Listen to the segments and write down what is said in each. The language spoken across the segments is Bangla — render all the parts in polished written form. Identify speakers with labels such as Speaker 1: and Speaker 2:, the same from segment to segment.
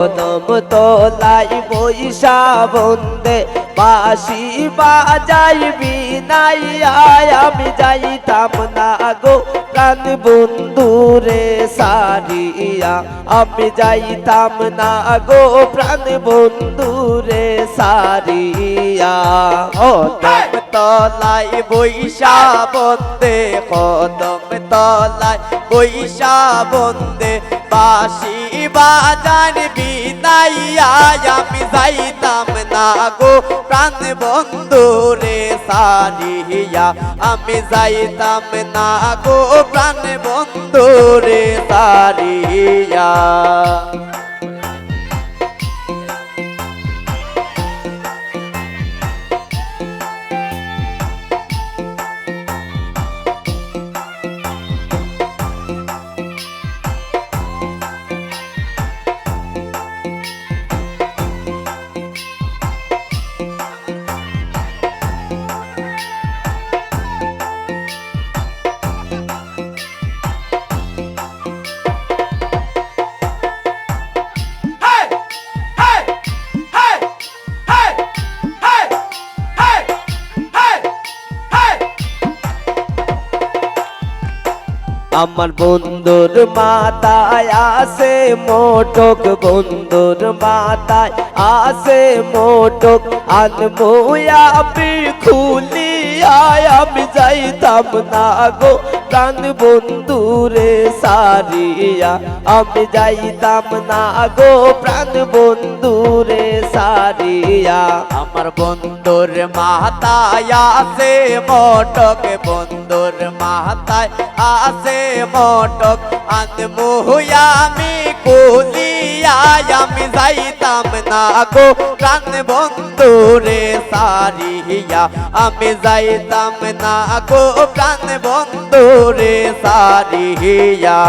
Speaker 1: কদম তলাই বৈশা বন্দে বাঁশি বাজাইবি নাইয়া আমি যাইতাম না গো প্রাণ বন্ধুরে সারিয়া আমি যাইতাম না গো প্রাণ বন্ধুরে সারিয়া কদম তলাই বৈশা বন্দে কদম তলাই বৈশা বন্দে বাঁশি বাজাইবি নাইয়া আমি যাইতাম না গো প্রাণ বন্ধুরে সারিয়া আমি যাইতাম না গো প্রাণ বন্ধুরে সারিয়া আমার বন্ধুর মাথায় আসে মোটক বন্ধুর মাথায় আসে মোটক আনবো আমি খুলিয়া আমি যাইতাম না গো প্রাণ বন্ধুরে সারিয়া আমি যাইতাম না গো প্রাণ বন্ধুরে সারিয়া আমার বন্ধুর মাথায় আসে মোটক বন্ধুর মাথায় আসে মোটক আনবো আমি খুলিয়া আমি যাইতাম না গো প্রাণ বন্ধুরে সারিয়া আমি যাইতাম না গো প্রাণ বন্ধুরে সারিয়া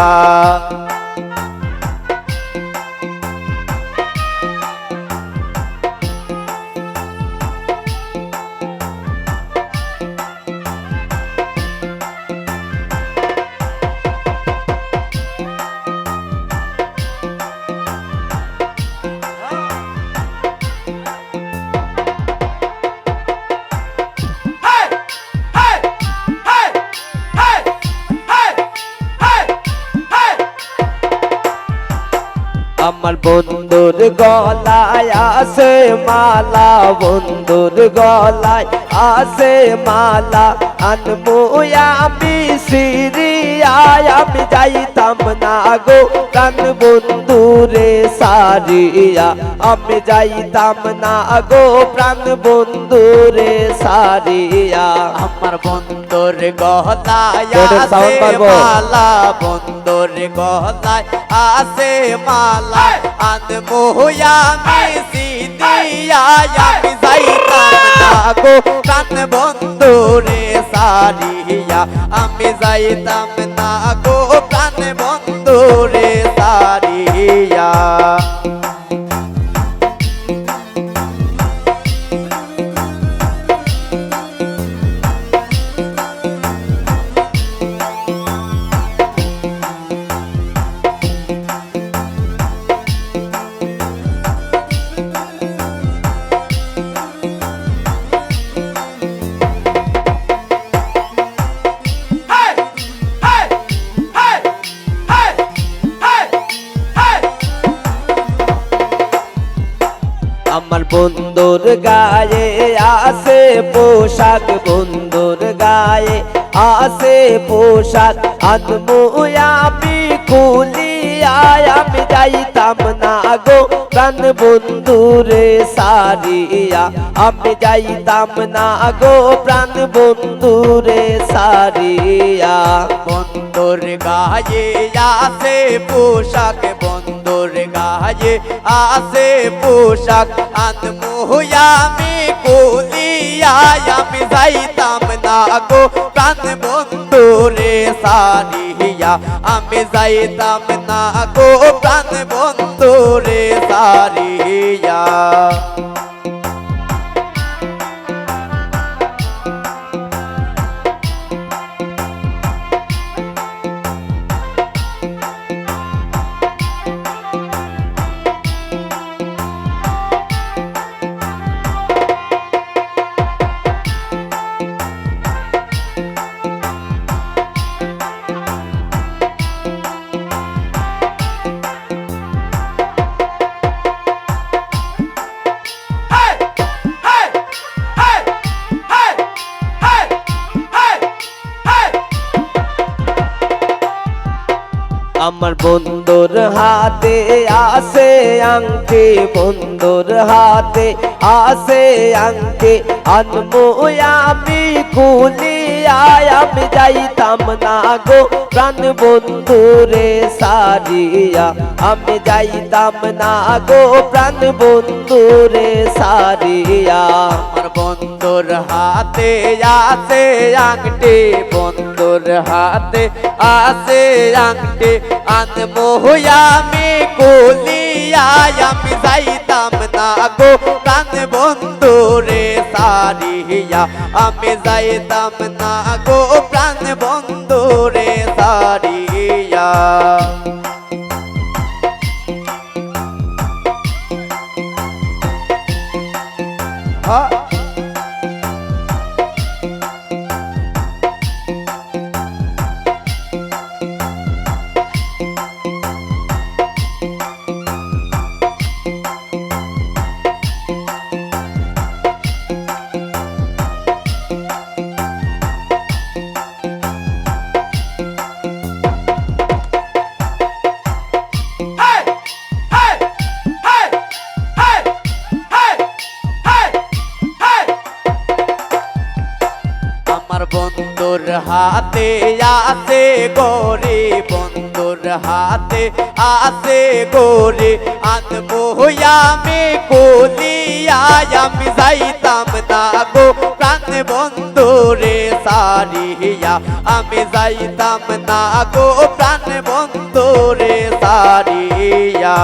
Speaker 1: আমার বন্ধুর গলায় আসে মালা বন্ধুর গলায় আসে মালা আনবো আমি সিরিয়া আমি যাইতাম না গো প্রাণ বন্ধুরে সারিয়া আমি যাইতাম না গো প্রাণ বন্ধুরে সারিয়া আমার বন্ধুর গলায় আসে মালা বন্ধুর গলায় আসে মালা আনবো আমি সিরিয়া আমি যাইতাম না গো প্রাণ বন্ধুরে সারিয়া আমি যাইতাম না গো প্রাণ বন্ধুরে সারিয়া আমার বন্ধুর গায়ে আসে পোশাক বন্ধুর গায়ে আসে পোশাক আনবো আমি খুলিয়া আমি যাইতাম না গো প্রাণ বন্ধুরে সারিয়া আমি যাইতাম না গো প্রাণ বন্ধুরে সারিয়া বন্ধুর গায়ে আসে পোশাক বন্ধুর গায়ে আসে পোশাক আনবো আমি খুলিয়া আমি যাইতাম না গো প্রাণ বন্ধুরে সারিয়া আমি যাইতাম না গো প্রাণ বন্ধুরে সারিয়া আমার বন্ধুর হাতে আছে আংটি, বন্ধুর হাতে আছে আংটি, আনমু আমি কুলিয়া, আমি যাইতাম না গো প্রাণ বন্ধুরে সারিয়া, আমি যাইতাম না গো প্রাণ বন্ধুরে সারিয়া।
Speaker 2: আমার বন্ধুর হাতে আছে আংটি, বন্ধুর হাতে আছে আংটি, আনমু আমি কুলিয়া, আমি যাইতাম না গো প্রাণ বন্ধুরে সারিয়া, আমি যাইতাম না গো প্রাণ বন্ধুরে সারিয়া। আমার বন্ধুর হাতে আছে গরি, বন্ধুর হাতে আছে গরি, আনমু আমি কুলিয়া, আমি যাইতাম না গো প্রাণ বন্ধুরে সারিয়া, আমি যাইতাম না গো প্রাণ বন্ধুরে সারিয়া।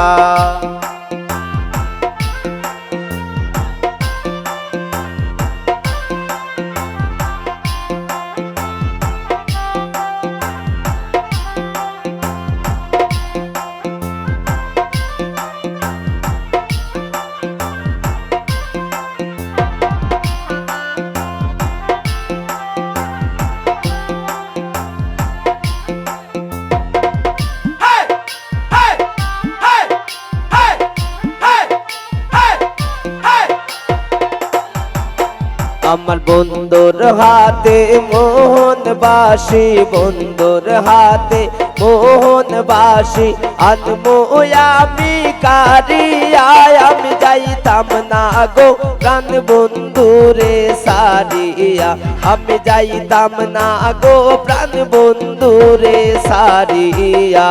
Speaker 1: আমার বন্ধুর হাতে মোহন বাসি, বন্ধুর হাতে মোহন বাসি, আনমু আমি কারিয়া, আমি যাইতাম না গো প্রাণ বন্ধুরে সারিয়া, আমি যাইতাম না গো প্রাণ বন্ধুরে সারিয়া।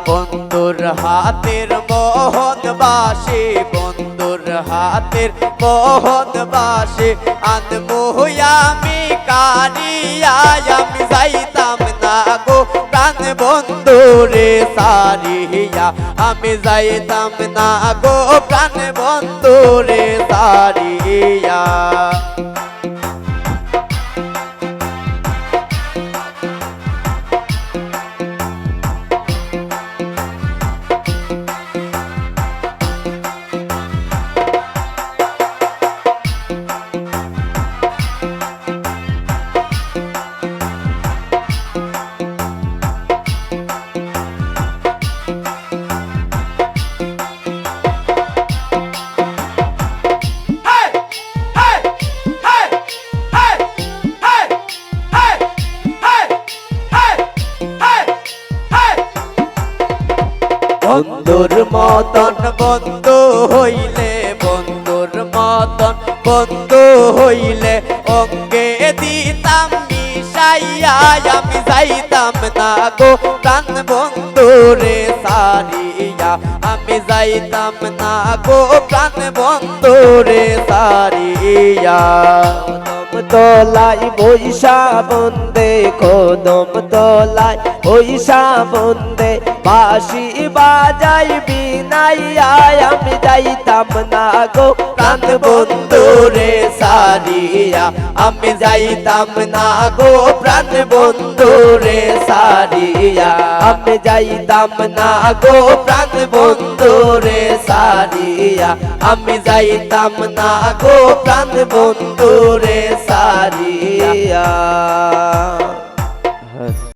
Speaker 2: বন্ধুর হাতের মোহন বাসি, বন্ধুর হাতের মোহন বাসি, আনমু আমি কারিয়া, আমি যাইতাম না গো প্রাণ বন্ধুরে সারিয়া, আমি যাইতাম না গো প্রাণ বন্ধুরে সারিয়া। বন্ধুর মতন বন্ধু হইলে, বন্ধুর মতন বন্ধু হইলে, অঙ্গে দিতাম মিশাইয়া, আমি যাইতাম না গো প্রাণ বন্ধুরে সারিয়া, আমি যাইতাম না গো প্রাণ বন্ধুরে সারিয়া।
Speaker 1: তোলাই বৈশা বন্দে কদম তোলাই বৈশা বন্দে, বাঁশি বাজাই বিনাইয়া, আমি যাইতাম না গো প্রাণ বন্ধুরে সারিয়া, আমি যাইতাম না গো প্রাণ বন্ধুরে সারিয়া, আমি যাইতাম না গো প্রাণ বন্ধুরে সারিয়া, আমি যাইতাম না গো প্রাণ বন্ধুরে সারিয়া।